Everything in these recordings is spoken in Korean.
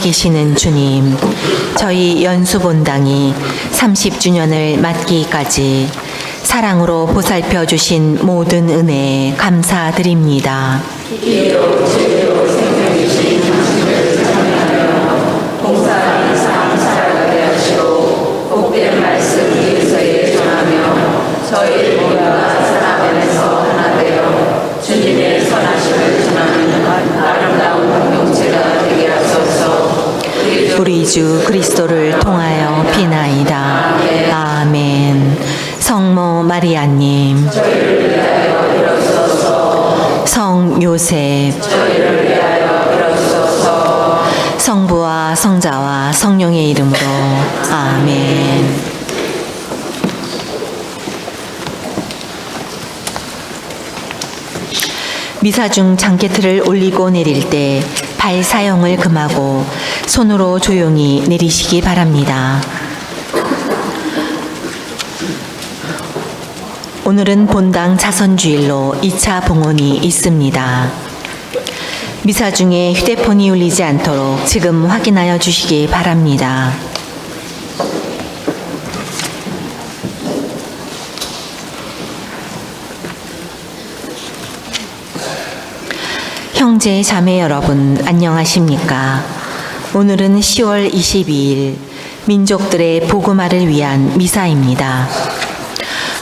계시는 주님, 저희 연수본당이 30주년을 맞기까지 사랑으로 보살펴 주신 모든 은혜에 감사드립니다. 기회로 제대로 생명이신 당신을 찬양하며 봉사하는 삶 살아가게 하시고 복된 말씀 위에서에 전하며 저희 모두가 사랑 안에서 하나 되어 주님의 선하심을 전하는 아름다운 공동체가 되게 하소서. 우리 주 그리스도를 통하여 비나이다. 아멘. 성모 마리아님, 저희를 위하여 빌어주소서. 성 요셉, 저희를 위하여 빌어주소서. 성부와 성자와 성령의 이름으로 아멘. 미사 중 장계틀을 올리고 내릴 때 발 사용을 금하고 손으로 조용히 내리시기 바랍니다. 오늘은 본당 자선주일로 2차 봉헌이 있습니다. 미사 중에 휴대폰이 울리지 않도록 지금 확인하여 주시기 바랍니다. 형제 자매 여러분 안녕하십니까? 오늘은 10월 22일 민족들의 복음화를 위한 미사입니다.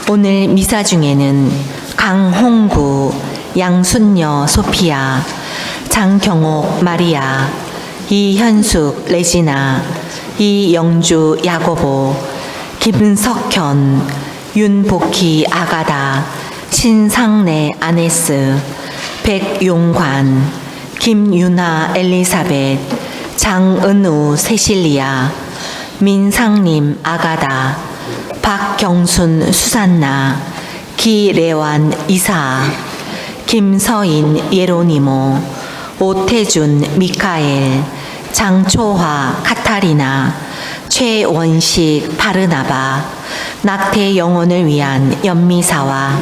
오늘 미사 중에는 강홍구, 양순녀 소피아, 장경옥 마리아, 이현숙 레지나, 이영주 야고보, 김석현, 윤복희 아가다, 신상래 아네스, 백용관, 김윤아 엘리사벳, 장은우 세실리아, 민상림 아가다, 박경순 수산나, 기래완 이사, 김서인 예로니모, 오태준 미카엘, 장초화 카타리나, 최원식 바르나바, 낙태 영혼을 위한 연미사와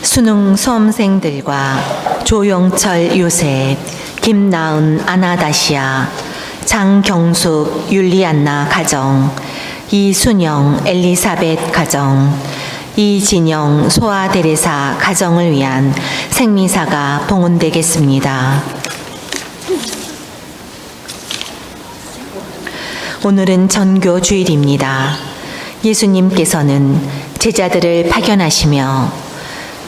수능 수험생들과 조영철 요셉, 김나은 아나다시아, 장경숙 율리안나 가정, 이순영 엘리사벳 가정, 이진영 소아데레사 가정을 위한 생미사가 봉헌되겠습니다. 오늘은 전교 주일입니다. 예수님께서는 제자들을 파견하시며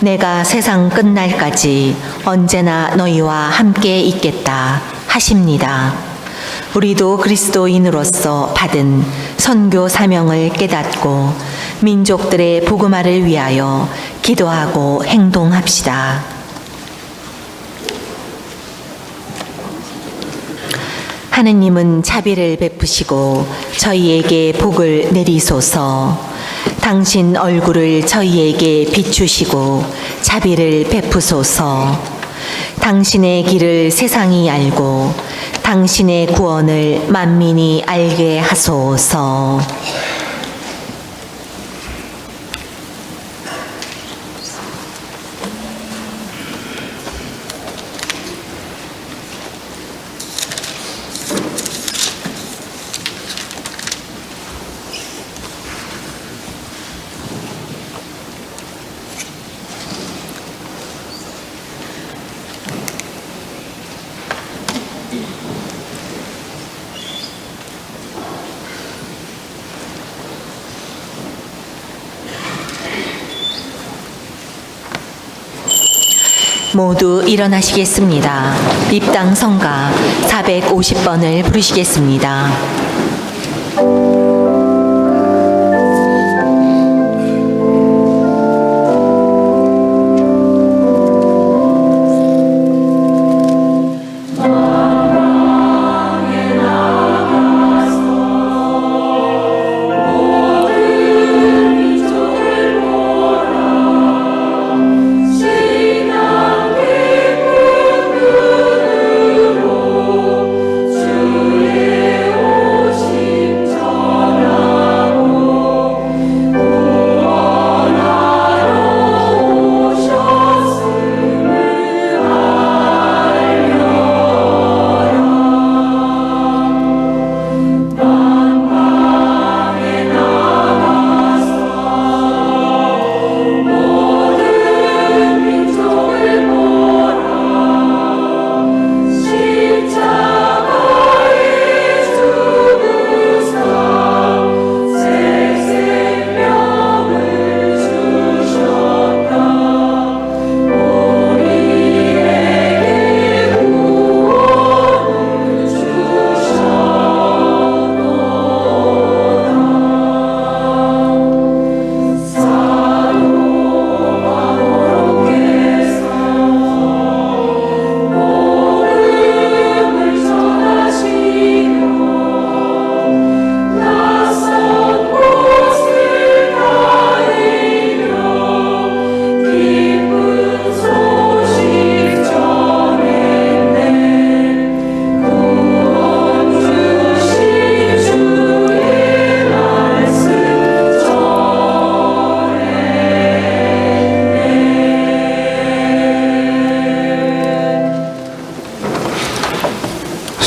내가 세상 끝날까지 언제나 너희와 함께 있겠다 하십니다. 우리도 그리스도인으로서 받은 선교 사명을 깨닫고 민족들의 복음화를 위하여 기도하고 행동합시다. 하느님은 자비를 베푸시고 저희에게 복을 내리소서. 당신 얼굴을 저희에게 비추시고 자비를 베푸소서. 당신의 길을 세상이 알고 당신의 구원을 만민이 알게 하소서. 모두 일어나시겠습니다. 입당 성가 450번을 부르시겠습니다. 주의 오심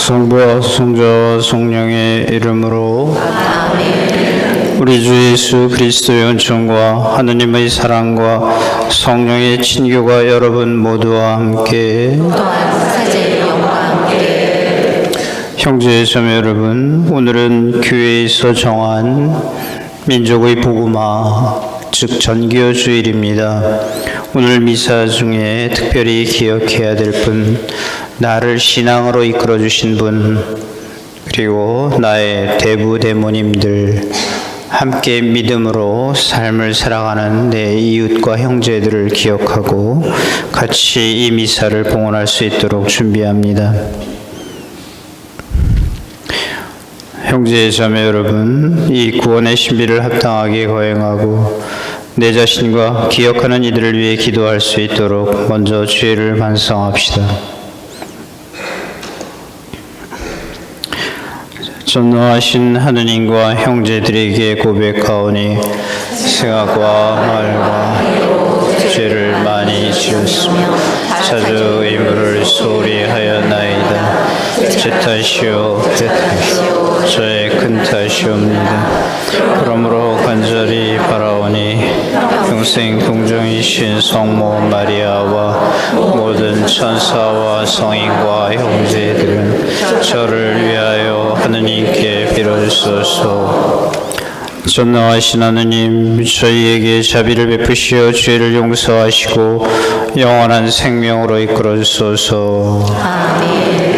성부와 성자와 성령의 이름으로 우리 주 예수 그리스도의 은총과 하느님의 사랑과 성령의 친교가 여러분 모두와 함께 또한 사제의 영과 함께 형제 자매 여러분, 오늘은 교회에서 정한 민족의 복음화 즉 전기요 주일입니다. 오늘 미사 중에 특별히 기억해야 될 분, 나를 신앙으로 이끌어 주신 분, 그리고 나의 대부대모님들, 함께 믿음으로 삶을 살아가는 내 이웃과 형제들을 기억하고 같이 이 미사를 봉헌할 수 있도록 준비합니다. 형제 자매 여러분, 이 구원의 신비를 합당하게 거행하고 내 자신과 기억하는 이들을 위해 기도할 수 있도록 먼저 죄를 반성합시다. 전능하신 하느님과 형제들에게 고백하오니 생각과 말과 죄를 많이 지었으며 자주 의무를 소홀히 하였나이다. 제 탓이요 내 탓이요 저의 큰 탓이옵니다. 그러므로 간절히 바라오니 평생 동정이신 성모 마리아와 모든 천사와 성인과 형제들은 저를 위하여 하느님께 빌어주소서. 전능하신 하느님, 저희에게 자비를 베푸시어 죄를 용서하시고 영원한 생명으로 이끌어 주소서. 아멘.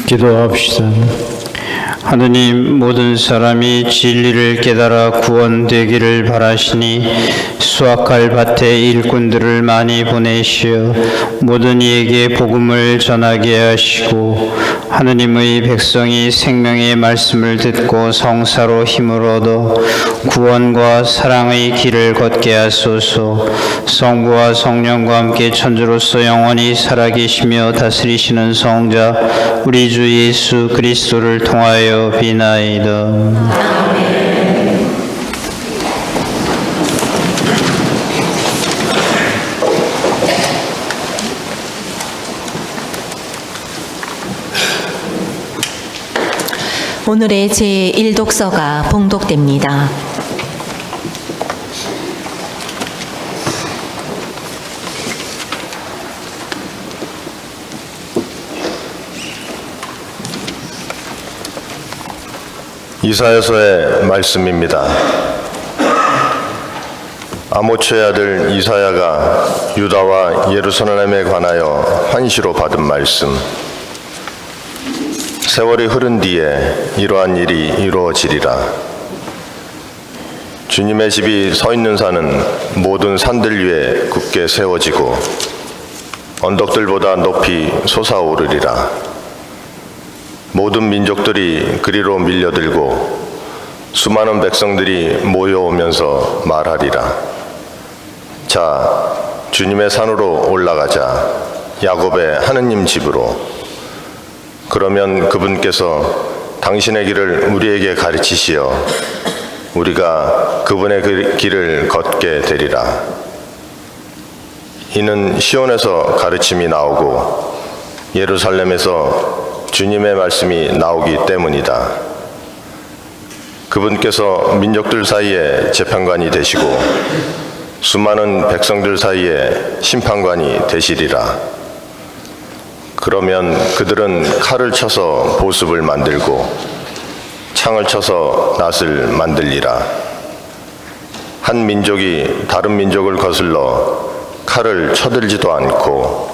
기도합시다. 하느님, 모든 사람이 진리를 깨달아 구원되기를 바라시니 수확할 밭에 일꾼들을 많이 보내시어 모든 이에게 복음을 전하게 하시고 하느님의 백성이 생명의 말씀을 듣고 성사로 힘을 얻어 구원과 사랑의 길을 걷게 하소서. 성부와 성령과 함께 천주로서 영원히 살아계시며 다스리시는 성자 우리 주 예수 그리스도를 통하여 비나이다. 오늘의 제1독서가 봉독됩니다. 이사야서의 말씀입니다. 아모츠의 아들 이사야가 유다와 예루살렘에 관하여 환시로 받은 말씀. 세월이 흐른 뒤에 이러한 일이 이루어지리라. 주님의 집이 서 있는 산은 모든 산들 위에 굳게 세워지고 언덕들보다 높이 솟아오르리라. 모든 민족들이 그리로 밀려들고 수많은 백성들이 모여오면서 말하리라. 자, 주님의 산으로 올라가자. 야곱의 하느님 집으로. 그러면 그분께서 당신의 길을 우리에게 가르치시어 우리가 그분의 길을 걷게 되리라. 이는 시온에서 가르침이 나오고 예루살렘에서 주님의 말씀이 나오기 때문이다. 그분께서 민족들 사이에 재판관이 되시고 수많은 백성들 사이에 심판관이 되시리라. 그러면 그들은 칼을 쳐서 보습을 만들고 창을 쳐서 낫을 만들리라. 한 민족이 다른 민족을 거슬러 칼을 쳐들지도 않고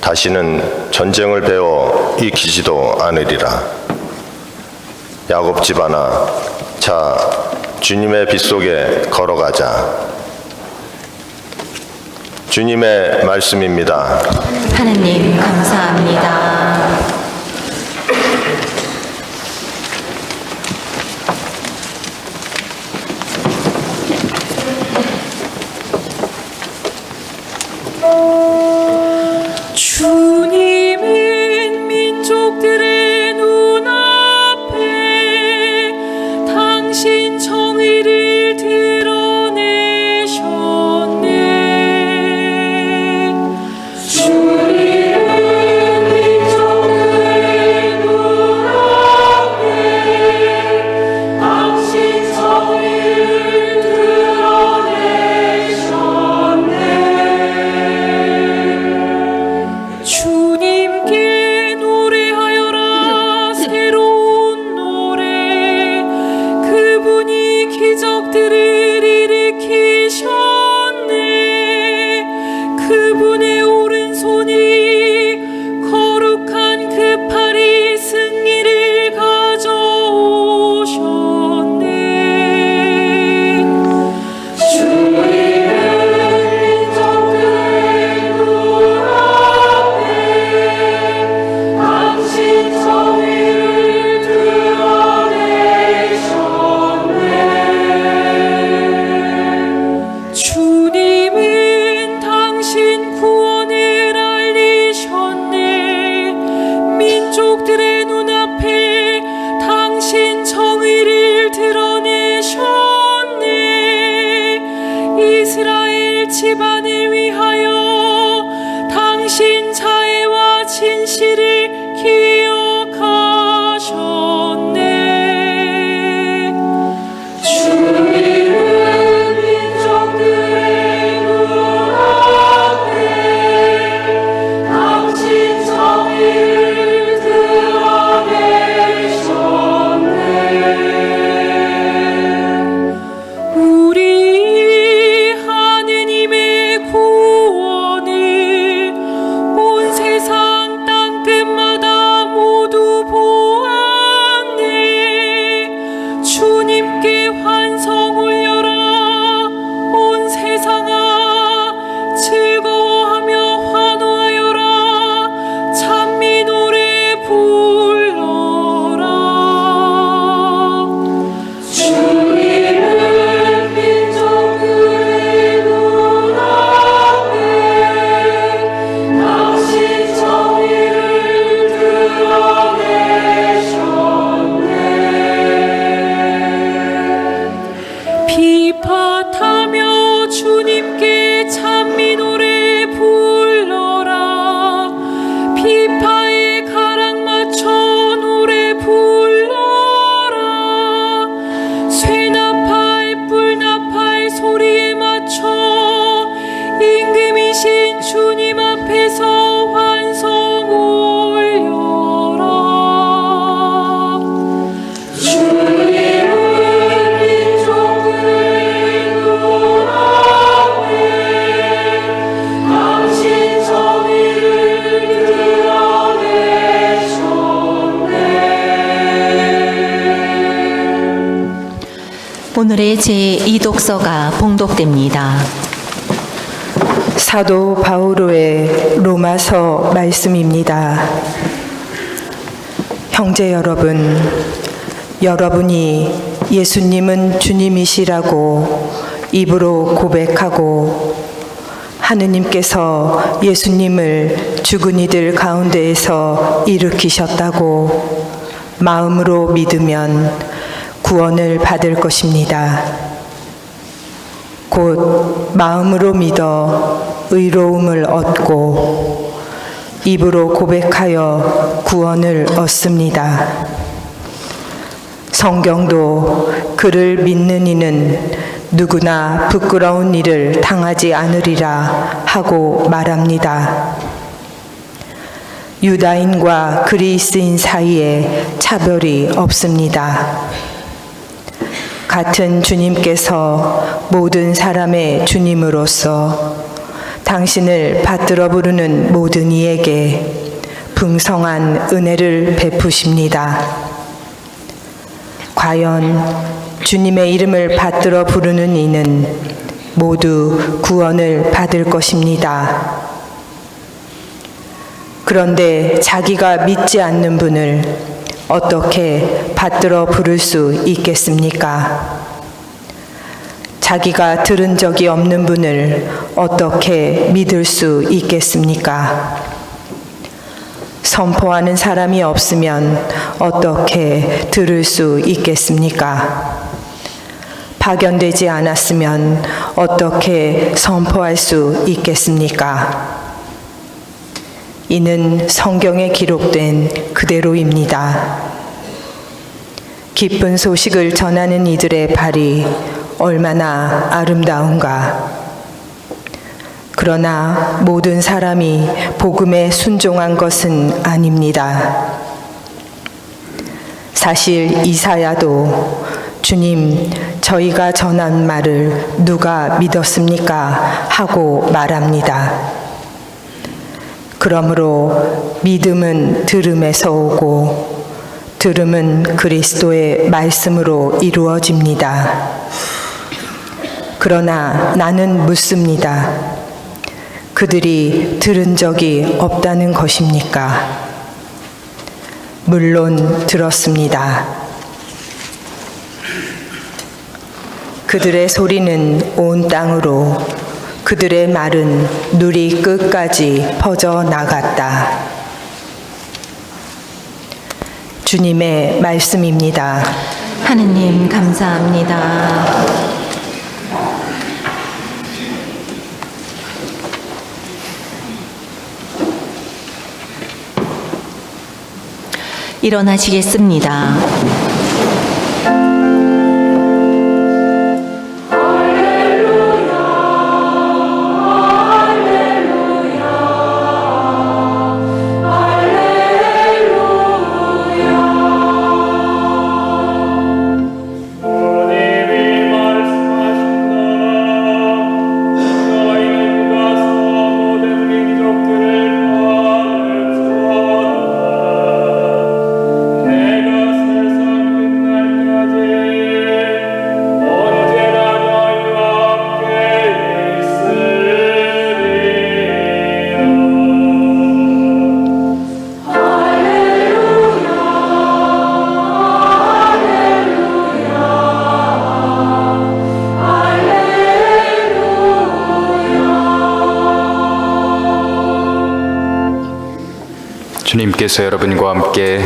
다시는 전쟁을 배워 익히지도 않으리라. 야곱 집아나, 자, 주님의 빛 속에 걸어가자. 주님의 말씀입니다. 하느님 감사합니다. 주님은 민족들의 눈앞에 당신 정의를 드러내셨네. 주님은 민족들의 비파타며 주님께 찬미 노래 불러라. 비파에 가락 맞춰 노래 불러라. 쇠나팔 뿔나팔 소리에 맞춰 임금이신 주님 앞에서 환송 올려라. 주님은 민족들을 구원하네. 당신 정의를 드러내셨네. 오늘의 제2독서가 봉독됩니다. 사도 바오로의 로마서 말씀입니다. 형제 여러분, 여러분이 예수님은 주님이시라고 입으로 고백하고 하느님께서 예수님을 죽은 이들 가운데에서 일으키셨다고 마음으로 믿으면 구원을 받을 것입니다. 곧 마음으로 믿어 의로움을 얻고 입으로 고백하여 구원을 얻습니다. 성경도 그를 믿는 이는 누구나 부끄러운 일을 당하지 않으리라 하고 말합니다. 유다인과 그리스인 사이에 차별이 없습니다. 같은 주님께서 모든 사람의 주님으로서 당신을 받들어 부르는 모든 이에게 풍성한 은혜를 베푸십니다. 과연 주님의 이름을 받들어 부르는 이는 모두 구원을 받을 것입니다. 그런데 자기가 믿지 않는 분을 어떻게 받들어 부를 수 있겠습니까? 자기가 들은 적이 없는 분을 어떻게 믿을 수 있겠습니까? 선포하는 사람이 없으면 어떻게 들을 수 있겠습니까? 파견되지 않았으면 어떻게 선포할 수 있겠습니까? 이는 성경에 기록된 그대로입니다. 기쁜 소식을 전하는 이들의 발이 얼마나 아름다운가. 그러나 모든 사람이 복음에 순종한 것은 아닙니다. 사실 이사야도 주님, 저희가 전한 말을 누가 믿었습니까? 하고 말합니다. 그러므로 믿음은 들음에서 오고 들음은 그리스도의 말씀으로 이루어집니다. 그러나 나는 묻습니다. 그들이 들은 적이 없다는 것입니까? 물론 들었습니다. 그들의 소리는 온 땅으로, 그들의 말은 누리 끝까지 퍼져 나갔다. 주님의 말씀입니다. 하느님 감사합니다. 일어나시겠습니다. 주님께서 여러분과 함께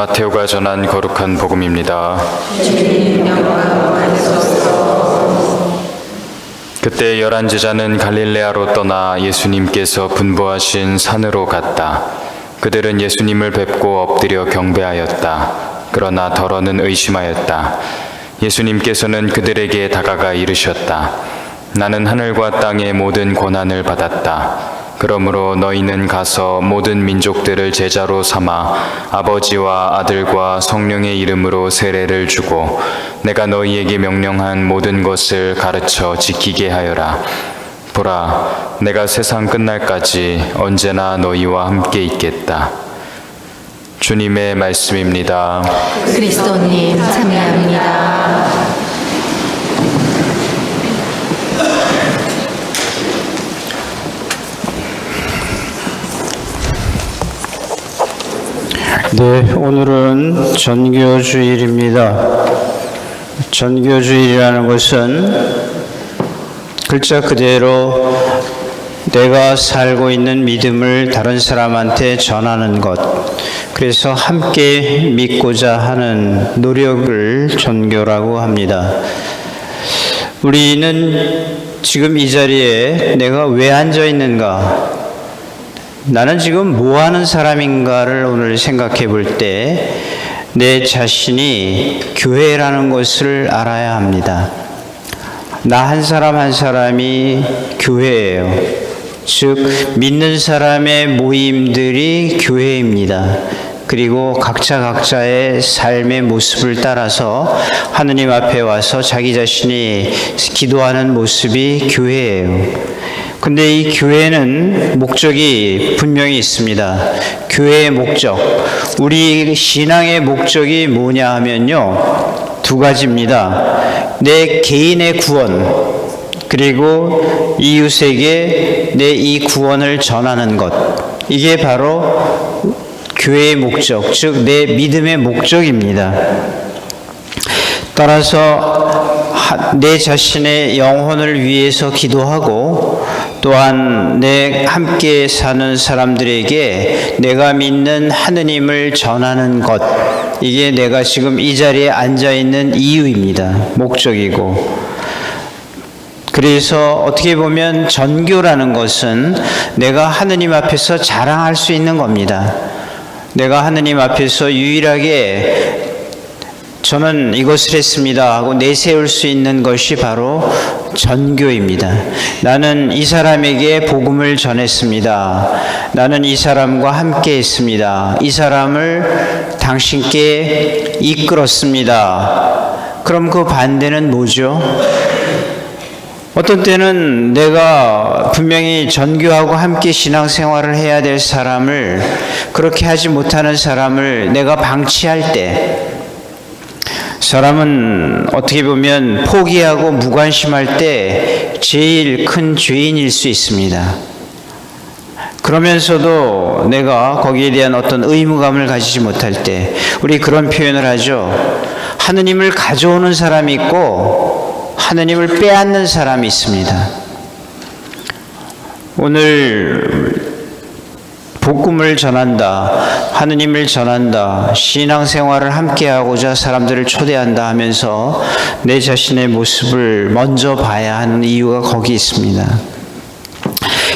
마테오가 전한 거룩한 복음입니다. 그때 11 제자는 갈릴레아로 떠나 예수님께서 분부하신 산으로 갔다. 그들은 예수님을 뵙고 엎드려 경배하였다. 그러나 더러는 의심하였다. 예수님께서는 그들에게 다가가 이르셨다. 나는 하늘과 땅의 모든 고난을 받았다. 그러므로 너희는 가서 모든 민족들을 제자로 삼아 아버지와 아들과 성령의 이름으로 세례를 주고 내가 너희에게 명령한 모든 것을 가르쳐 지키게 하여라. 보라, 내가 세상 끝날까지 언제나 너희와 함께 있겠다. 주님의 말씀입니다. 그리스도님 참여합니다. 네, 오늘은 전교주일입니다. 전교주일이라는 것은 글자 그대로 내가 살고 있는 믿음을 다른 사람한테 전하는 것, 그래서 함께 믿고자 하는 노력을 전교라고 합니다. 우리는 지금 이 자리에 내가 왜 앉아 있는가, 나는 지금 뭐 하는 사람인가를 오늘 생각해 볼 때 내 자신이 교회라는 것을 알아야 합니다. 나 한 사람 한 사람이 교회예요. 즉 믿는 사람의 모임들이 교회입니다. 그리고 각자의 삶의 모습을 따라서 하느님 앞에 와서 자기 자신이 기도하는 모습이 교회예요. 근데 이 교회는 목적이 분명히 있습니다. 교회의 목적, 우리 신앙의 목적이 뭐냐 하면요, 두 가지입니다. 내 개인의 구원, 그리고 이웃에게 내 이 구원을 전하는 것, 이게 바로 교회의 목적, 즉 내 믿음의 목적입니다. 따라서 내 자신의 영혼을 위해서 기도하고 또한 내 함께 사는 사람들에게 내가 믿는 하느님을 전하는 것, 이게 내가 지금 이 자리에 앉아 있는 이유입니다. 목적이고. 그래서 어떻게 보면 전교라는 것은 내가 하느님 앞에서 자랑할 수 있는 겁니다. 내가 하느님 앞에서 유일하게 저는 이것을 했습니다 하고 내세울 수 있는 것이 바로 전교입니다. 나는 이 사람에게 복음을 전했습니다. 나는 이 사람과 함께 했습니다. 이 사람을 당신께 이끌었습니다. 그럼 그 반대는 뭐죠? 어떤 때는 내가 분명히 전교하고 함께 신앙생활을 해야 될 사람을, 그렇게 하지 못하는 사람을 내가 방치할 때, 사람은 어떻게 보면 포기하고 무관심할 때 제일 큰 죄인일 수 있습니다. 그러면서도 내가 거기에 대한 어떤 의무감을 가지지 못할 때 우리 그런 표현을 하죠. 하느님을 가져오는 사람이 있고 하느님을 빼앗는 사람이 있습니다. 오늘 복음을 전한다, 하느님을 전한다, 신앙생활을 함께하고자 사람들을 초대한다 하면서 내 자신의 모습을 먼저 봐야 하는 이유가 거기 있습니다.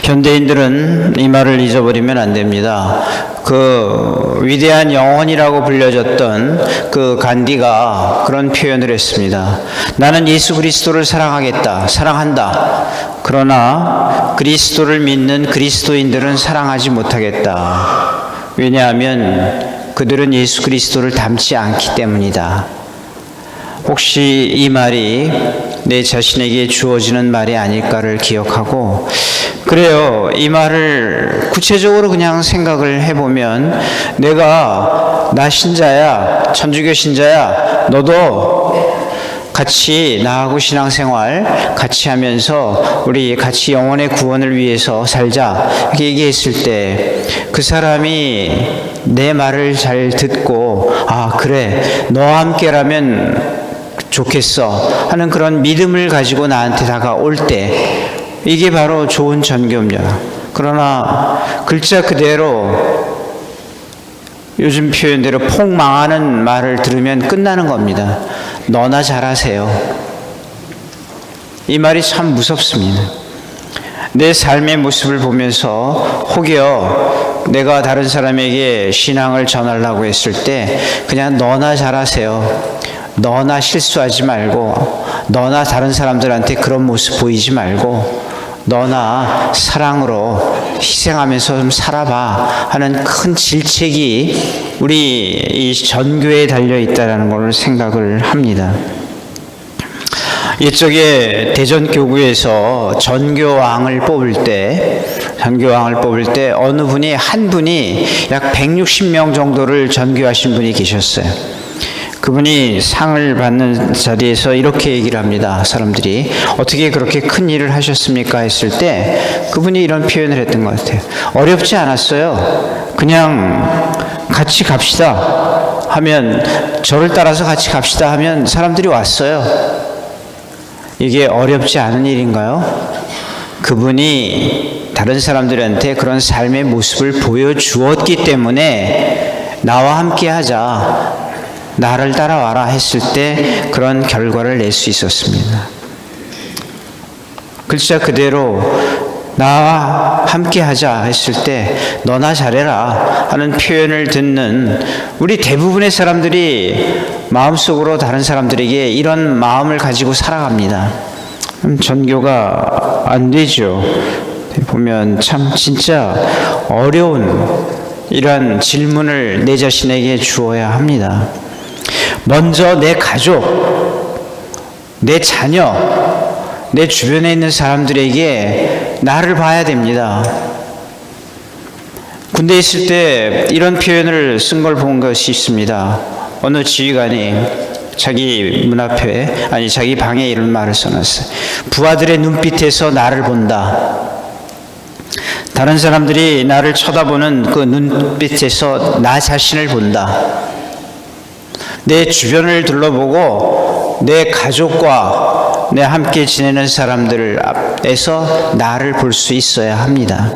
현대인들은 이 말을 잊어버리면 안 됩니다. 그 위대한 영혼이라고 불려졌던 그 간디가 그런 표현을 했습니다. 나는 예수 그리스도를 사랑하겠다, 사랑한다. 그러나 그리스도를 믿는 그리스도인들은 사랑하지 못하겠다. 왜냐하면 그들은 예수 그리스도를 닮지 않기 때문이다. 혹시 이 말이 내 자신에게 주어지는 말이 아닐까를 기억하고, 그래요, 이 말을 구체적으로 그냥 생각을 해보면, 내가 나 신자야, 천주교 신자야, 너도 같이 나하고 신앙생활 같이 하면서 우리 같이 영혼의 구원을 위해서 살자, 이렇게 얘기했을 때 그 사람이 내 말을 잘 듣고, 아 그래, 너와 함께라면 좋겠어 하는 그런 믿음을 가지고 나한테 다가올 때, 이게 바로 좋은 전교입니다. 그러나 글자 그대로 요즘 표현대로 폭망하는 말을 들으면 끝나는 겁니다. 너나 잘하세요. 이 말이 참 무섭습니다. 내 삶의 모습을 보면서 혹여 내가 다른 사람에게 신앙을 전하려고 했을 때 그냥 너나 잘하세요. 너나 실수하지 말고, 너나 다른 사람들한테 그런 모습 보이지 말고, 너나 사랑으로 희생하면서 좀 살아봐 하는 큰 질책이 우리 이 전교에 달려 있다는 걸 생각을 합니다. 옛적에 대전교구에서 전교왕을 뽑을 때 어느 분이 한 분이 약 160명 정도를 전교하신 분이 계셨어요. 그분이 상을 받는 자리에서 이렇게 얘기를 합니다. 사람들이 어떻게 그렇게 큰 일을 하셨습니까? 했을 때 그분이 이런 표현을 했던 것 같아요. 어렵지 않았어요. 그냥 같이 갑시다 하면, 저를 따라서 같이 갑시다 하면 사람들이 왔어요. 이게 어렵지 않은 일인가요? 그분이 다른 사람들한테 그런 삶의 모습을 보여주었기 때문에 나와 함께 하자, 나를 따라와라 했을 때 그런 결과를 낼 수 있었습니다. 글자 그대로 나와 함께 하자 했을 때 너나 잘해라 하는 표현을 듣는 우리 대부분의 사람들이 마음속으로 다른 사람들에게 이런 마음을 가지고 살아갑니다. 전교가 안 되죠. 보면 참 진짜 어려운 이런 질문을 내 자신에게 주어야 합니다. 먼저 내 가족, 내 자녀, 내 주변에 있는 사람들에게 나를 봐야 됩니다. 군대에 있을 때 이런 표현을 쓴 걸 본 것이 있습니다. 어느 지휘관이 자기 문 앞에, 자기 방에 이런 말을 써놨어요. 부하들의 눈빛에서 나를 본다. 다른 사람들이 나를 쳐다보는 그 눈빛에서 나 자신을 본다. 내 주변을 둘러보고 내 가족과 내 함께 지내는 사람들 앞에서 나를 볼 수 있어야 합니다.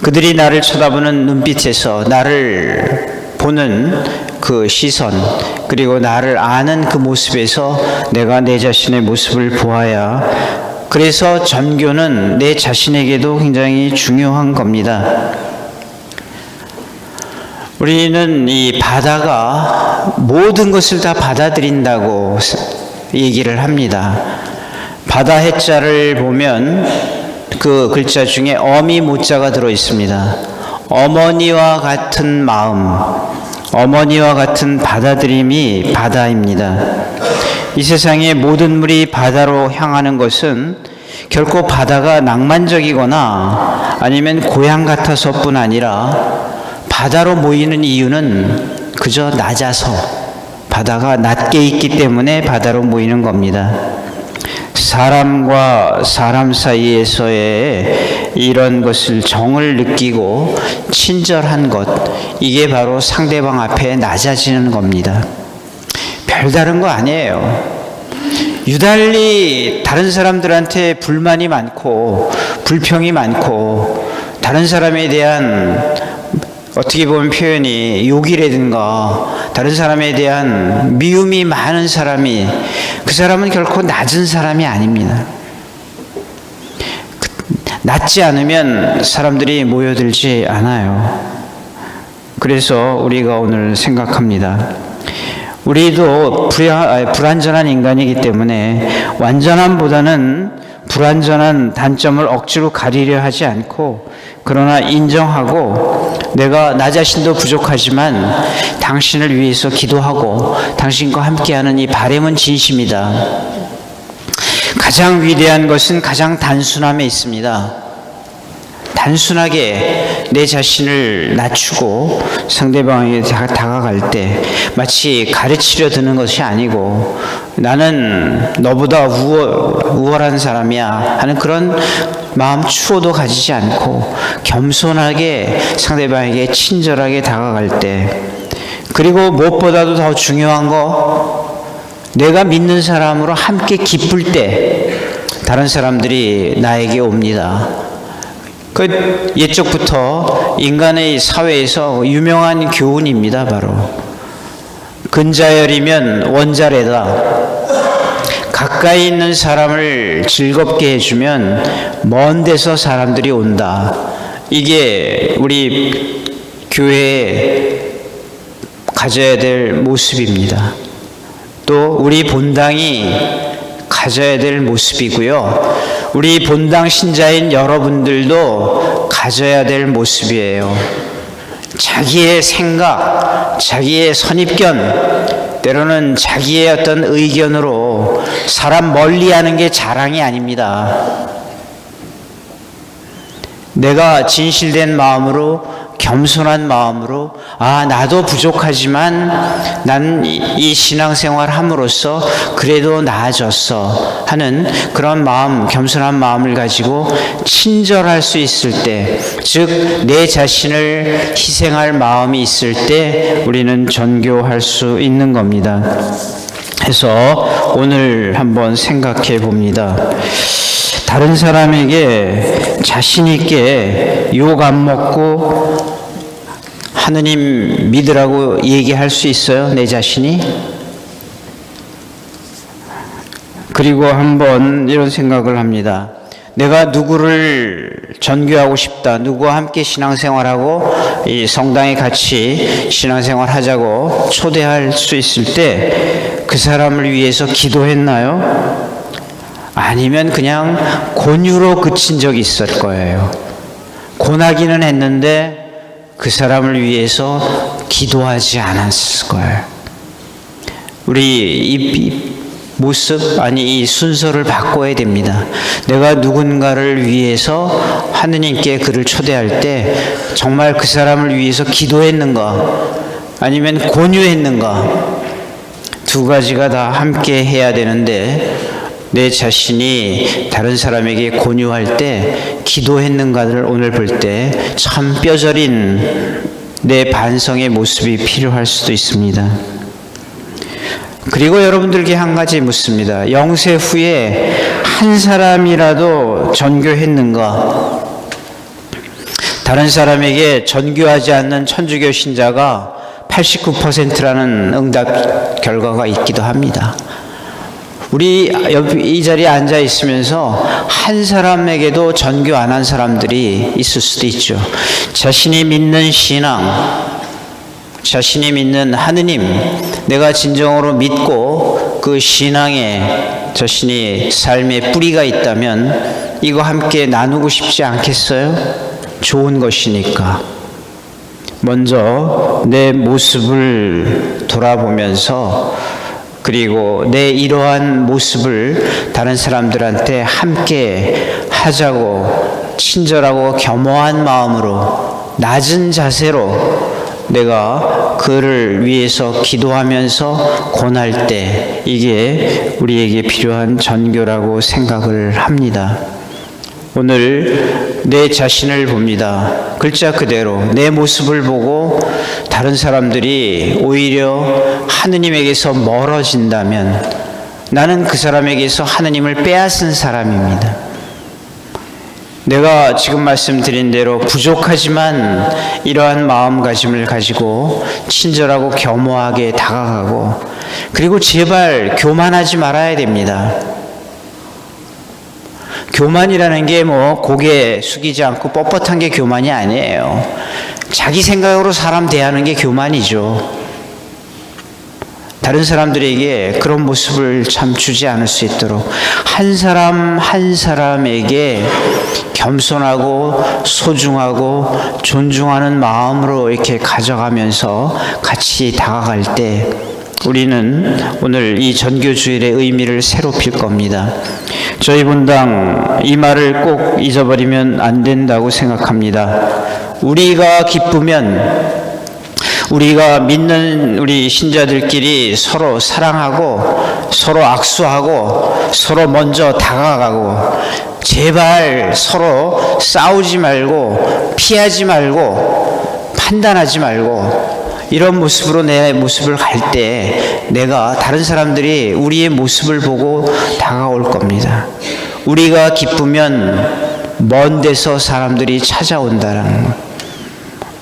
그들이 나를 쳐다보는 눈빛에서 나를 보는 그 시선, 그리고 나를 아는 그 모습에서 내가 내 자신의 모습을 보아야, 그래서 전교는 내 자신에게도 굉장히 중요한 겁니다. 우리는 이 바다가 모든 것을 다 받아들인다고 얘기를 합니다. 바다 해자를 보면 그 글자 중에 어미 모자가 들어 있습니다. 어머니와 같은 마음, 어머니와 같은 받아들임이 바다입니다. 이 세상의 모든 물이 바다로 향하는 것은 결코 바다가 낭만적이거나 아니면 고향 같아서뿐 아니라, 바다로 모이는 이유는 그저 낮아서, 바다가 낮게 있기 때문에 바다로 모이는 겁니다. 사람과 사람 사이에서의 이런 것을, 정을 느끼고 친절한 것, 이게 바로 상대방 앞에 낮아지는 겁니다. 별다른 거 아니에요. 유달리 다른 사람들한테 불만이 많고 불평이 많고, 다른 사람에 대한 어떻게 보면 표현이 욕이라든가 다른 사람에 대한 미움이 많은 사람이, 그 사람은 결코 낮은 사람이 아닙니다. 낮지 않으면 사람들이 모여들지 않아요. 그래서 우리가 오늘 생각합니다. 우리도 불완전한 인간이기 때문에 완전함보다는 불완전한 단점을 억지로 가리려 하지 않고, 그러나 인정하고 내가 나 자신도 부족하지만 당신을 위해서 기도하고 당신과 함께하는 이 바람은 진심이다. 가장 위대한 것은 가장 단순함에 있습니다. 단순하게 내 자신을 낮추고 상대방에게 다가갈 때 마치 가르치려 드는 것이 아니고, 나는 너보다 우월한 사람이야 하는 그런 마음 추호도 가지지 않고 겸손하게 상대방에게 친절하게 다가갈 때, 그리고 무엇보다도 더 중요한 거, 내가 믿는 사람으로 함께 기쁠 때 다른 사람들이 나에게 옵니다. 그 옛적부터 인간의 사회에서 유명한 교훈입니다. 바로 근자열이면 원자래다. 가까이 있는 사람을 즐겁게 해주면 먼 데서 사람들이 온다. 이게 우리 교회에 가져야 될 모습입니다. 또 우리 본당이 가져야 될 모습이고요. 우리 본당 신자인 여러분들도 가져야 될 모습이에요. 자기의 생각, 자기의 선입견, 때로는 자기의 어떤 의견으로 사람 멀리하는 게 자랑이 아닙니다. 내가 진실된 마음으로, 겸손한 마음으로, 나도 부족하지만 난 이 신앙생활 함으로써 그래도 나아졌어 하는 그런 마음, 겸손한 마음을 가지고 친절할 수 있을 때, 즉 내 자신을 희생할 마음이 있을 때 우리는 전교할 수 있는 겁니다. 그래서 오늘 한번 생각해 봅니다. 다른 사람에게 자신 있게 욕 안 먹고 하느님 믿으라고 얘기할 수 있어요? 내 자신이? 그리고 한번 이런 생각을 합니다. 내가 누구를 전교하고 싶다. 누구와 함께 신앙생활하고 이 성당에 같이 신앙생활 하자고 초대할 수 있을 때 그 사람을 위해서 기도했나요? 아니면 그냥 권유로 그친 적이 있을 거예요. 권하기는 했는데 그 사람을 위해서 기도하지 않았을 거예요. 우리 이 모습, 이 순서를 바꿔야 됩니다. 내가 누군가를 위해서 하느님께 그를 초대할 때 정말 그 사람을 위해서 기도했는가 아니면 권유했는가, 두 가지가 다 함께 해야 되는데 내 자신이 다른 사람에게 권유할 때 기도했는가를 오늘 볼 때 참 뼈저린 내 반성의 모습이 필요할 수도 있습니다. 그리고 여러분들께 한 가지 묻습니다. 영세 후에 한 사람이라도 전교했는가? 다른 사람에게 전교하지 않는 천주교 신자가 89%라는 응답 결과가 있기도 합니다. 우리 이 자리에 앉아 있으면서 한 사람에게도 전교 안 한 사람들이 있을 수도 있죠. 자신이 믿는 신앙, 자신이 믿는 하느님, 내가 진정으로 믿고 그 신앙에 자신이 삶의 뿌리가 있다면 이거 함께 나누고 싶지 않겠어요? 좋은 것이니까. 먼저 내 모습을 돌아보면서, 그리고 내 이러한 모습을 다른 사람들한테 함께 하자고 친절하고 겸허한 마음으로 낮은 자세로 내가 그를 위해서 기도하면서 권할 때 이게 우리에게 필요한 전교라고 생각을 합니다. 오늘 내 자신을 봅니다. 글자 그대로 내 모습을 보고 다른 사람들이 오히려 하느님에게서 멀어진다면 나는 그 사람에게서 하느님을 빼앗은 사람입니다. 내가 지금 말씀드린 대로 부족하지만 이러한 마음가짐을 가지고 친절하고 겸허하게 다가가고, 그리고 제발 교만하지 말아야 됩니다. 교만이라는 게 고개 숙이지 않고 뻣뻣한 게 교만이 아니에요. 자기 생각으로 사람 대하는 게 교만이죠. 다른 사람들에게 그런 모습을 참 주지 않을 수 있도록 한 사람 한 사람에게 겸손하고 소중하고 존중하는 마음으로 이렇게 가져가면서 같이 다가갈 때 우리는 오늘 이 전교주일의 의미를 새롭힐 겁니다. 저희 본당 이 말을 꼭 잊어버리면 안 된다고 생각합니다. 우리가 기쁘면, 우리가 믿는 우리 신자들끼리 서로 사랑하고 서로 악수하고 서로 먼저 다가가고, 제발 서로 싸우지 말고 피하지 말고 판단하지 말고 이런 모습으로 내 모습을 갈 때 내가 다른 사람들이 우리의 모습을 보고 다가올 겁니다. 우리가 기쁘면 먼 데서 사람들이 찾아온다라는 것.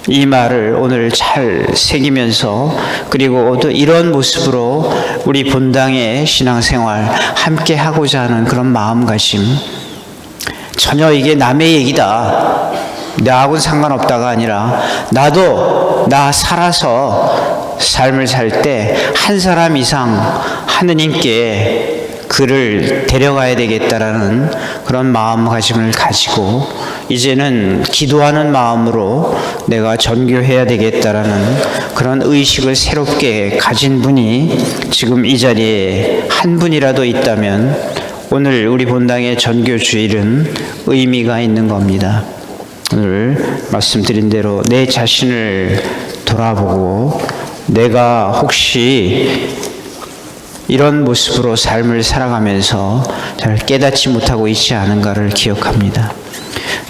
이 말을 오늘 잘 새기면서 그리고 또 이런 모습으로 우리 본당의 신앙생활 함께 하고자 하는 그런 마음가짐, 전혀 이게 남의 얘기다, 나하고는 상관없다가 아니라 나도 나 살아서 삶을 살 때 한 사람 이상 하느님께 그를 데려가야 되겠다라는 그런 마음가짐을 가지고 이제는 기도하는 마음으로 내가 전교해야 되겠다라는 그런 의식을 새롭게 가진 분이 지금 이 자리에 한 분이라도 있다면 오늘 우리 본당의 전교 주일은 의미가 있는 겁니다. 오늘 말씀드린 대로 내 자신을 돌아보고 내가 혹시 이런 모습으로 삶을 살아가면서 잘 깨닫지 못하고 있지 않은가를 기억합니다.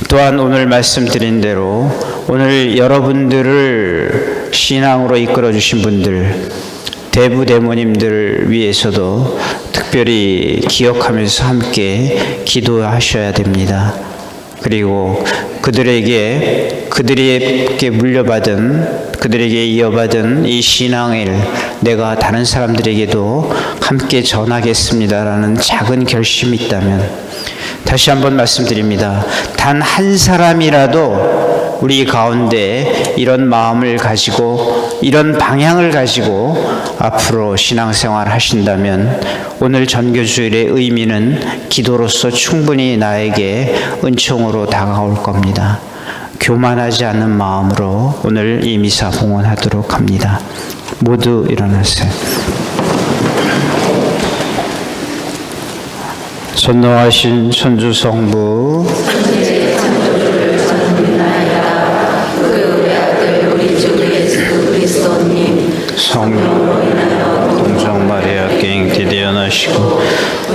또한 오늘 말씀드린 대로 오늘 여러분들을 신앙으로 이끌어 주신 분들, 대부대모님들을 위해서도 특별히 기억하면서 함께 기도하셔야 됩니다. 그리고 그들에게 물려받은, 그들에게 이어받은 이 신앙을 내가 다른 사람들에게도 함께 전하겠습니다라는 작은 결심이 있다면, 다시 한번 말씀드립니다. 단 한 사람이라도 우리 가운데 이런 마음을 가지고 이런 방향을 가지고 앞으로 신앙생활 하신다면 오늘 전교주일의 의미는 기도로서 충분히 나에게 은총으로 다가올 겁니다. 교만하지 않는 마음으로 오늘 이 미사 봉헌하도록 합니다. 모두 일어나세요. 전능하신 천주성부, 성령으로 인하여 동정 마리아께 잉태되어나시고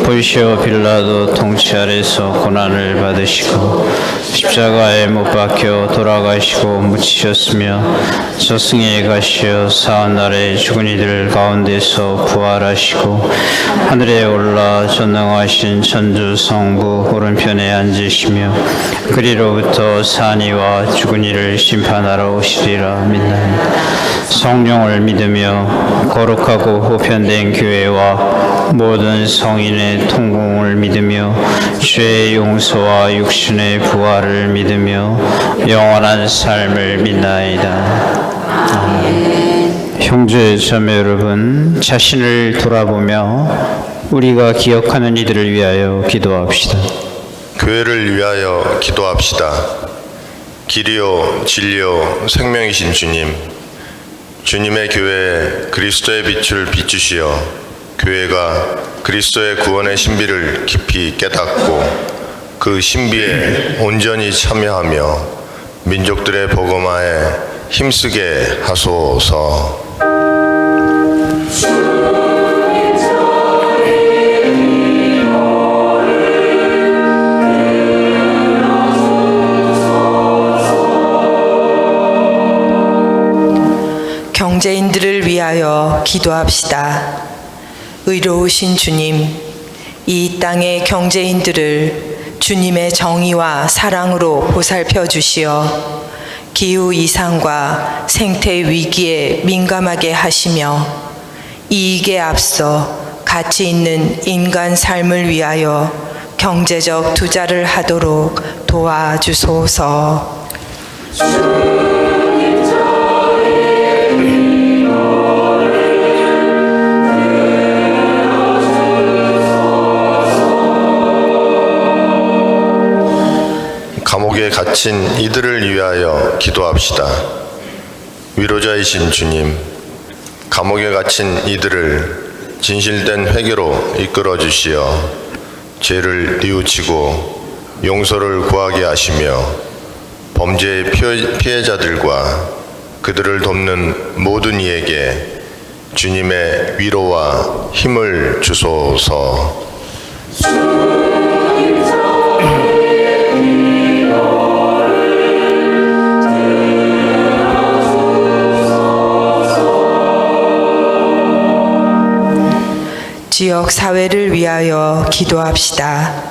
본시오 빌라도 통치 아래서 고난을 받으시고 십자가에 못 박혀 돌아가시고 묻히셨으며 저승에 가시어 사흘날에 죽은 이들 가운데서 부활하시고 하늘에 올라 전능하신 천주 성부 오른편에 앉으시며 그리로부터 산이와 죽은 이를 심판하러 오시리라 믿나이다. 성령을 믿으며 거룩하고 보편된 교회와 모든 성인의 통공을 믿으며 죄의 용서와 육신의 부활을 믿으며 영원한 삶을 믿나이다. 아멘. 형제 자매 여러분, 자신을 돌아보며 우리가 기억하는 이들을 위하여 기도합시다. 교회를 위하여 기도합시다. 길이요 진리요 생명이신 주님, 주님의 교회에 그리스도의 빛을 비추시어 교회가 그리스도의 구원의 신비를 깊이 깨닫고 그 신비에 온전히 참여하며 민족들의 복음화에 힘쓰게 하소서. 경제인들을 위하여 기도합시다. 의로우신 주님, 이 땅의 경제인들을 주님의 정의와 사랑으로 보살펴 주시어 기후 이상과 생태 위기에 민감하게 하시며 이익에 앞서 가치 있는 인간 삶을 위하여 경제적 투자를 하도록 도와주소서. 감옥에 갇힌 이들을 위하여 기도합시다. 위로자이신 주님, 감옥에 갇힌 이들을 진실된 회개로 이끌어 주시어 죄를 뉘우치고 용서를 구하게 하시며 범죄의 피해자들과 그들을 돕는 모든 이에게 주님의 위로와 힘을 주소서. 지역 사회를 위하여 기도합시다.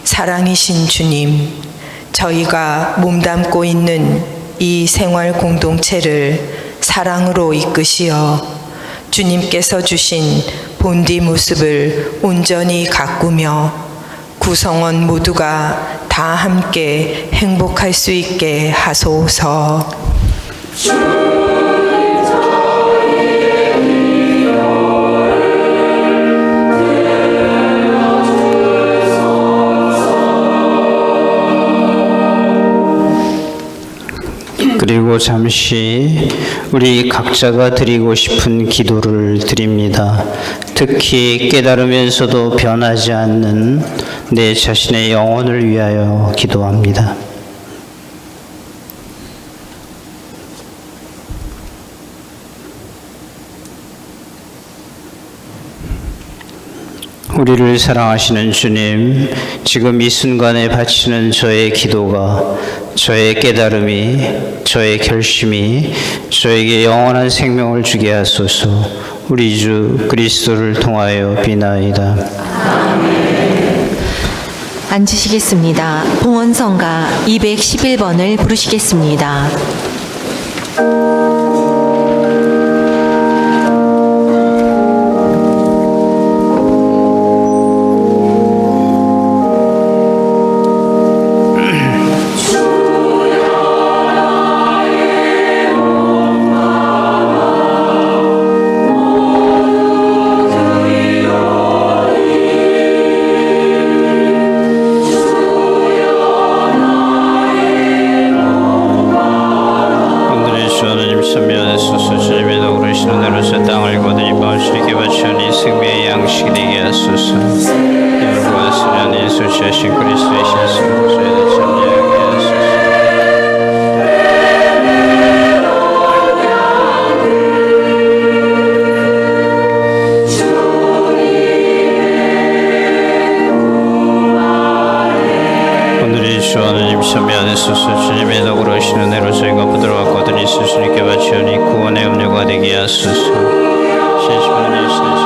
사랑이신 주님, 저희가 몸담고 있는 이 생활 공동체를 사랑으로 이끄시어 주님께서 주신 본디 모습을 온전히 가꾸며 구성원 모두가 다 함께 행복할 수 있게 하소서. 그리고 잠시 우리 각자가 드리고 싶은 기도를 드립니다. 특히 깨달으면서도 변하지 않는 내 자신의 영혼을 위하여 기도합니다. 우리를 사랑하시는 주님, 지금 이 순간에 바치는 저의 기도가, 저의 깨달음이, 저의 결심이 저에게 영원한 생명을 주게 하소서. 우리 주 그리스도를 통하여 비나이다. 앉으시겠습니다. 봉헌성가 211번을 부르시겠습니다. 주님의 덕으로 오시는 대로 저희가 부드러워 거듭이 주님께 바치오니 구원의 음료가 되게 하소서. 신심한 예수님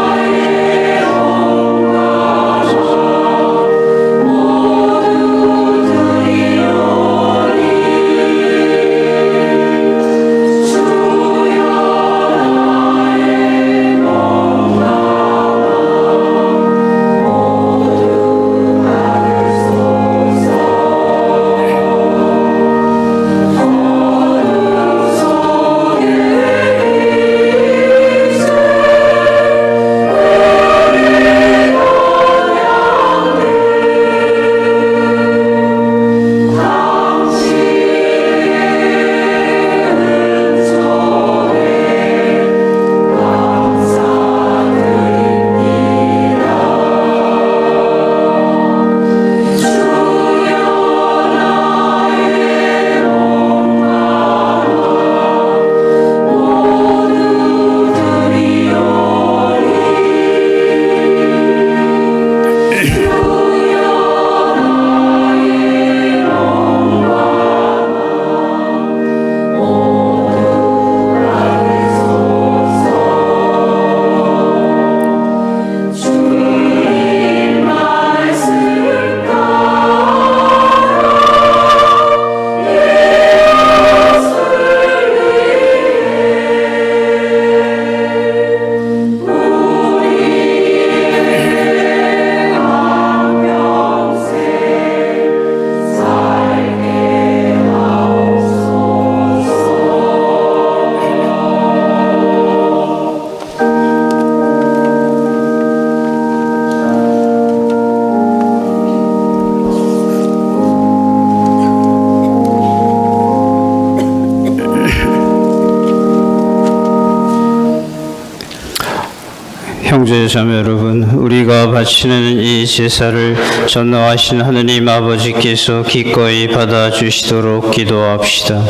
형제자매 여러분, 우리가 바치는 이 제사를 전능하신 하느님 아버지께서 기꺼이 받아주시도록 기도합시다.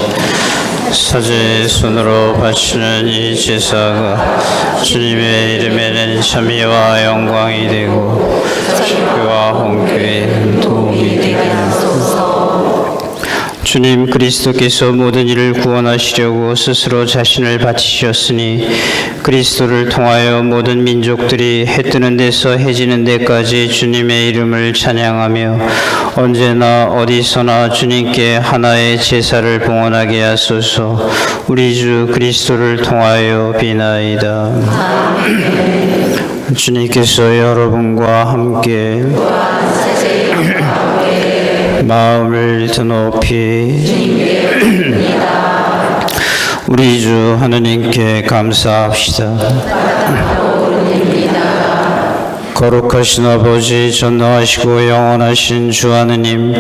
사제의 손으로 바치는 이 제사가 주님의 이름에는 참여와 영광이 되고 교회와 hon교회에는 도움이 되게 하소서. 주님 그리스도께서 모든 일을 구원하시려고 스스로 자신을 바치셨으니 그리스도를 통하여 모든 민족들이 해 뜨는 데서 해 지는 데까지 주님의 이름을 찬양하며 언제나 어디서나 주님께 하나의 제사를 봉헌하게 하소서. 우리 주 그리스도를 통하여 비나이다. 주님께서 여러분과 함께 마음을 드높이 우리 주 하느님께 감사합시다. 거룩하신 아버지, 전능하시고 영원하신 주 하느님,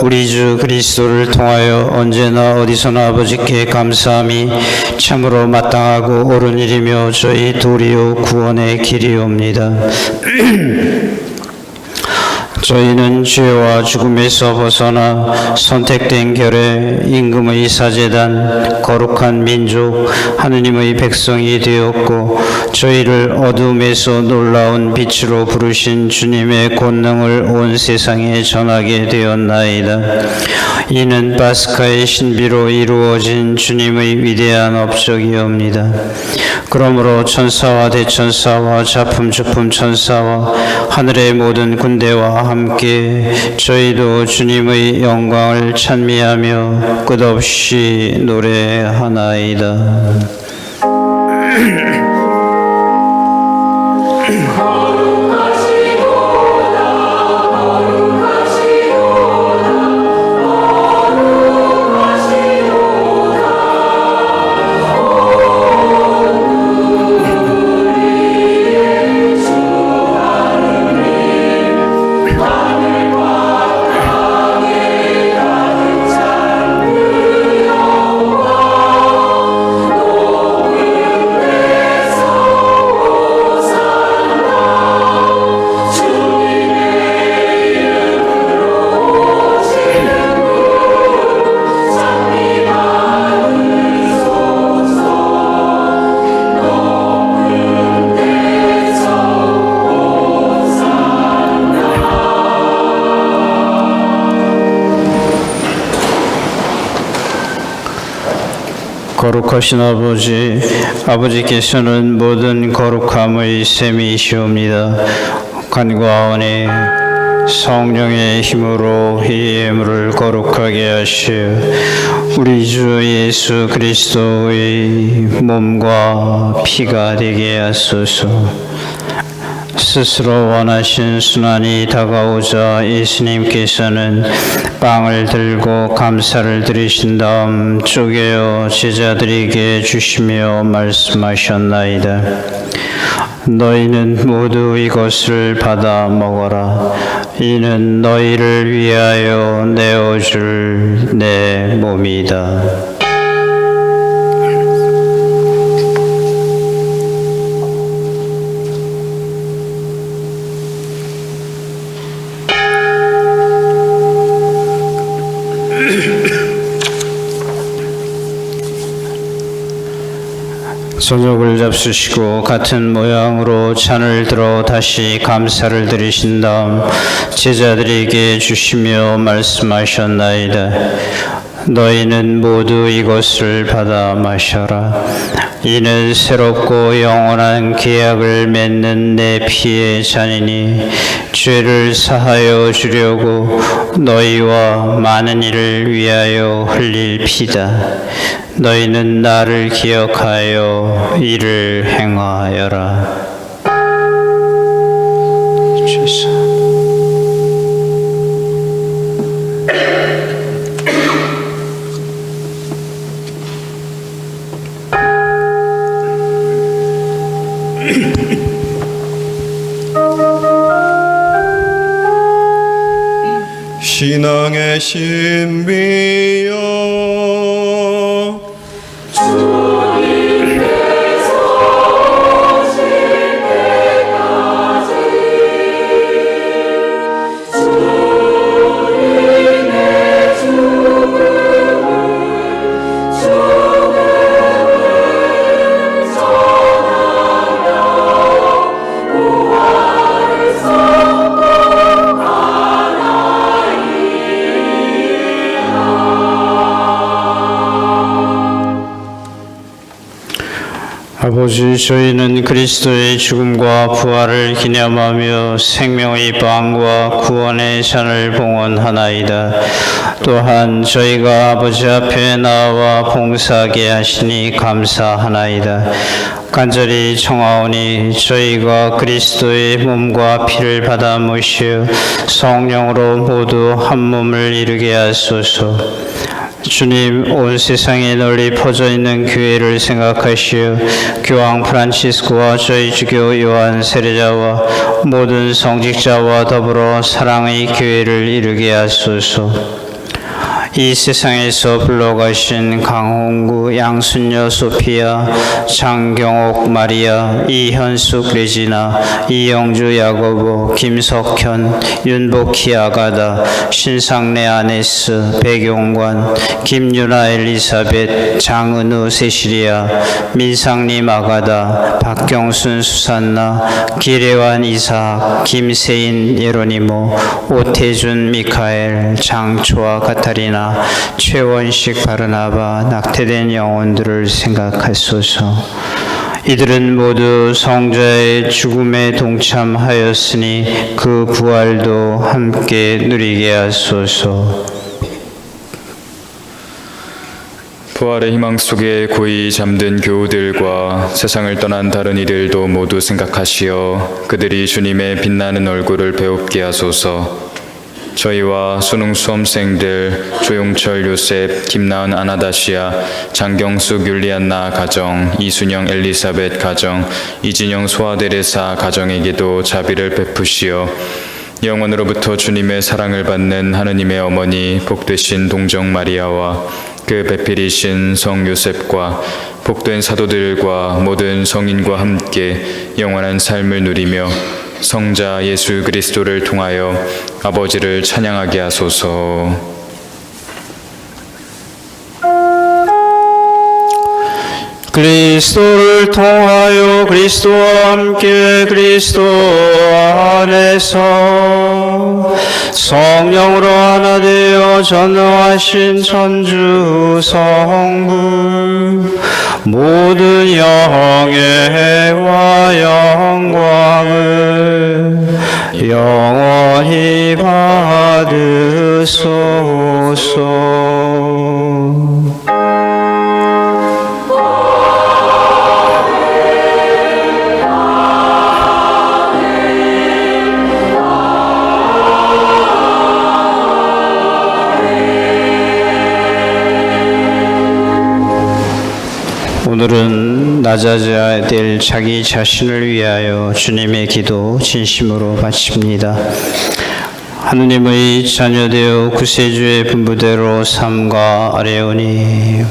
우리 주 그리스도를 통하여 언제나 어디서나 아버지께 감사함이 참으로 마땅하고 옳은 일이며 저희 도리요 구원의 길이옵니다. 저희는 죄와 죽음에서 벗어나 선택된 결의 임금의 사제단 거룩한 민족 하느님의 백성이 되었고 저희를 어둠에서 놀라운 빛으로 부르신 주님의 권능을 온 세상에 전하게 되었나이다. 이는 파스카의 신비로 이루어진 주님의 위대한 업적이옵니다. 그러므로 천사와 대천사와 자품주품 천사와 하늘의 모든 군대와 함께 저희도 주님의 영광을 찬미하며 끝없이 노래하나이다. 거룩하신 아버지, 아버지께서는 모든 거룩함의 셈이시옵니다. 간구하오니 성령의 힘으로 이 예물을 거룩하게 하시어 우리 주 예수 그리스도의 몸과 피가 되게 하소서. 스스로 원하신 순환이 다가오자 예수님께서는 빵을 들고 감사를 드리신 다음 쪼개어 제자들에게 주시며 말씀하셨나이다. 너희는 모두 이것을 받아 먹어라. 이는 너희를 위하여 내어줄 내 몸이다. 손목을 잡수시고 같은 모양으로 잔을 들어 다시 감사를 드리신 다음 제자들에게 주시며 말씀하셨나이다. 너희는 모두 이것을 받아 마셔라. 이는 새롭고 영원한 계약을 맺는 내 피의 잔이니 죄를 사하여 주려고 너희와 많은 이를 위하여 흘릴 피다. 너희는 나를 기억하여 이를 행하여라. 주사. 신앙의 신비여 아버지, 저희는 그리스도의 죽음과 부활을 기념하며 생명의 빵과 구원의 잔을 봉헌하나이다. 또한 저희가 아버지 앞에 나와 봉사하게 하시니 감사하나이다. 간절히 청하오니 저희가 그리스도의 몸과 피를 받아 모시어 성령으로 모두 한 몸을 이루게 하소서. 주님, 온 세상에 널리 퍼져 있는 교회를 생각하시어 교황 프란치스코와 저희 주교 요한 세례자와 모든 성직자와 더불어 사랑의 교회를 이루게 하소서. 이 세상에서 불러가신 강홍구, 양순녀 소피아, 장경옥 마리아, 이현숙 레지나, 이영주 야고보, 김석현, 윤복희 아가다, 신상래 아네스, 백용관, 김유나 엘리사벳, 장은우 세시리아, 민상림 아가다, 박경순 수산나, 기레완 이삭, 김세인 예로니모, 오태준 미카엘, 장초아 카타리나, 최원식 바르나바, 낙태된 영혼들을 생각하소서. 이들은 모두 성자의 죽음에 동참하였으니 그 부활도 함께 누리게 하소서. 부활의 희망 속에 고이 잠든 교우들과 세상을 떠난 다른 이들도 모두 생각하시어 그들이 주님의 빛나는 얼굴을 배웁게 하소서. 저희와 수능 수험생들 조용철 요셉, 김나은 아나다시아, 장경숙 율리안나 가정, 이순영 엘리사벳 가정, 이진영 소아데레사 가정에게도 자비를 베푸시어 영원으로부터 주님의 사랑을 받는 하느님의 어머니 복되신 동정 마리아와 그 배필이신 성 요셉과 복된 사도들과 모든 성인과 함께 영원한 삶을 누리며 성자 예수 그리스도를 통하여 아버지를 찬양하게 하소서. 그리스도를 통하여 그리스도와 함께 그리스도 안에서 성령으로 하나 되어 전능하신 천주 성부 모든 영예와 영광을 영원히 받으소서. 오늘은 낮아져야 될 자기 자신을 위하여 주님의 기도 진심으로 바칩니다. 하느님의 자녀되어 구세주의 분부대로 삼가 아뢰오니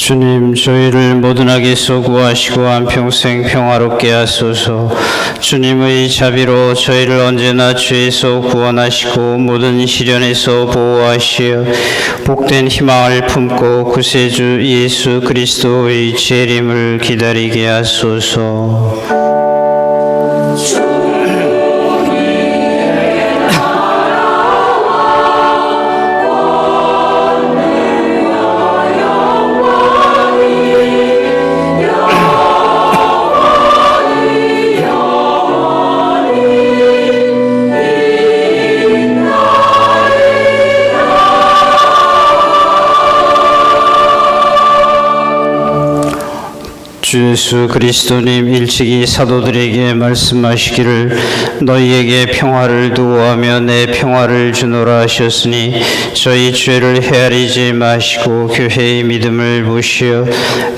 주님, 저희를 모든 악에서 구하시고 한평생 평화롭게 하소서. 주님의 자비로 저희를 언제나 죄에서 구원하시고 모든 시련에서 보호하시어 복된 희망을 품고 구세주 예수 그리스도의 재림을 기다리게 하소서. 주 예수 그리스도님 일찍이 사도들에게 말씀하시기를 너희에게 평화를 두고하며 내 평화를 주노라 하셨으니 저희 죄를 헤아리지 마시고 교회의 믿음을 보시어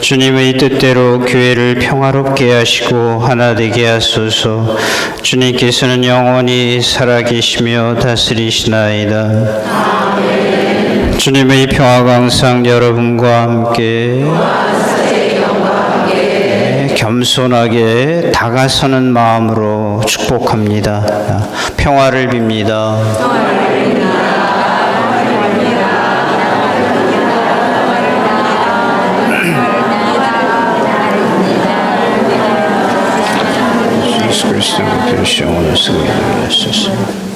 주님의 뜻대로 교회를 평화롭게 하시고 하나 되게 하소서. 주님께서는 영원히 살아계시며 다스리시나이다. 주님의 평화가 항상 여러분과 함께 겸손하게 다가서는 마음으로 축복합니다. 평화를 빕니다. 예수 그리스도의 피로 영원히 쓰게 되게 하소서.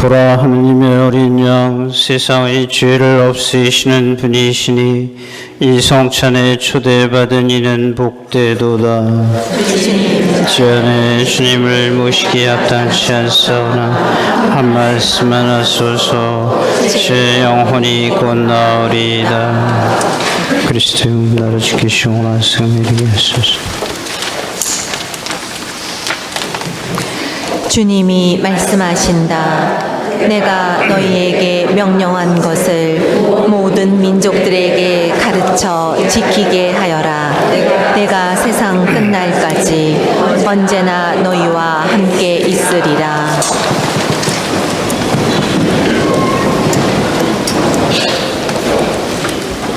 보라, 하느님의 어린 양, 세상의 죄를 없애시는 분이시니 이 성찬에 초대받은 이는 복되도다. 주 안에 주님을 모시기 합당치 않사오나 한 말씀만 하소서. 제 영혼이 곧 나으리이다. 그리스도의 나를 지키시고 말씀을 이루게 하소서. 주님이 말씀하신다. 내가 너희에게 명령한 것을 모든 민족들에게 가르쳐 지키게 하여라. 내가 세상 끝날까지 언제나 너희와 함께 있으리라.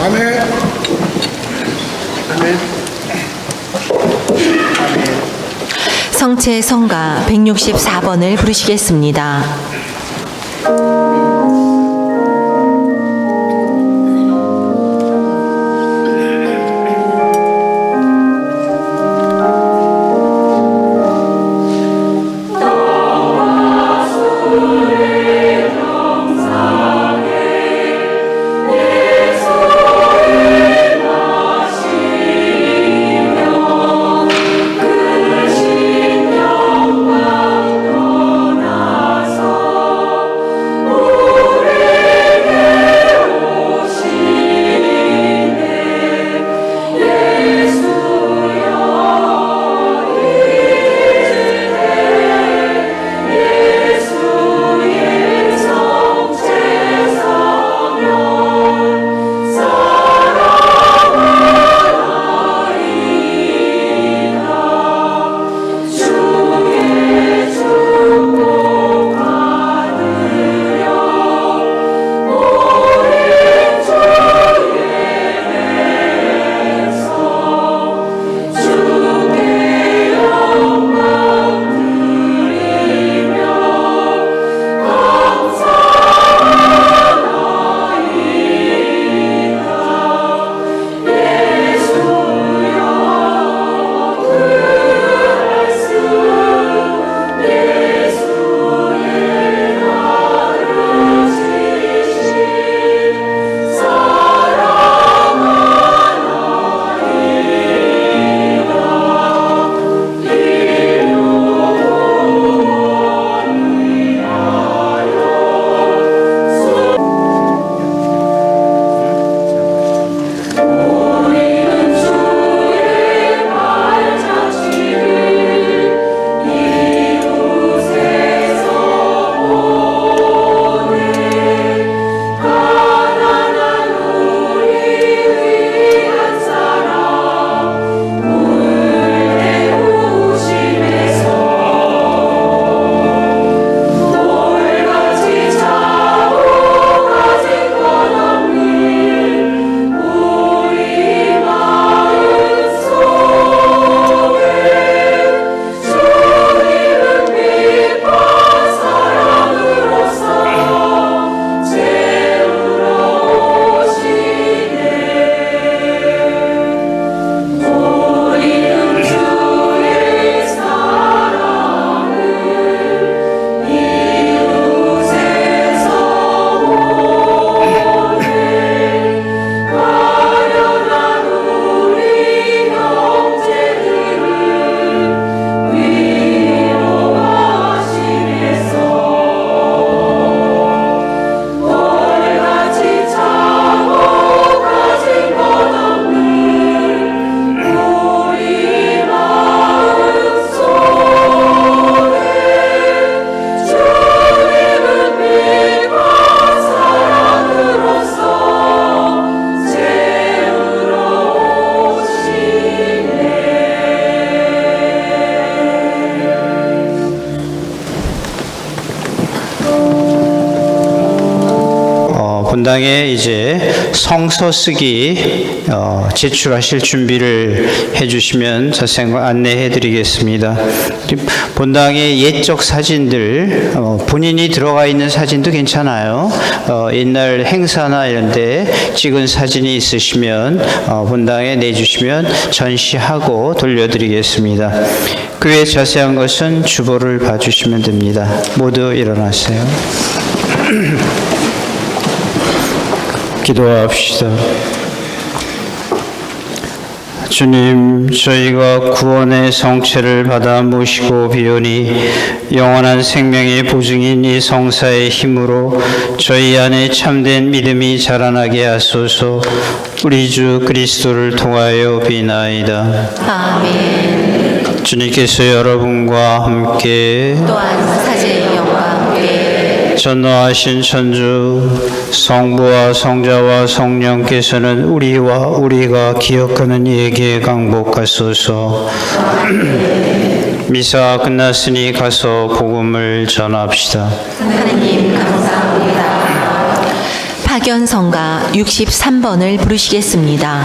아멘. 아멘. 성체 성가 164번을 부르시겠습니다. 오 본당에 이제 성서 쓰기 제출하실 준비를 해주시면 자세한 안내해드리겠습니다. 본당의 옛적 사진들 본인이 들어가 있는 사진도 괜찮아요. 옛날 행사나 이런데 찍은 사진이 있으시면 본당에 내주시면 전시하고 돌려드리겠습니다. 그 외 자세한 것은 주보를 봐주시면 됩니다. 모두 일어나세요. 기도합시다. 주님, 저희가 구원의 성체를 받아 모시고 비오니 영원한 생명의 보증인 이 성사의 힘으로 저희 안에 참된 믿음이 자라나게 하소서. 우리 주 그리스도를 통하여 비나이다. 아멘. 주님께서 여러분과 함께 또한 사제의 영과 함께 전노하신 천주 성부와 성자와 성령께서는 우리가 기억하는 이에게 강복하소서. 미사 끝났으니 가서 복음을 전합시다. 하느님 감사합니다. 파견성가 63번을 부르시겠습니다.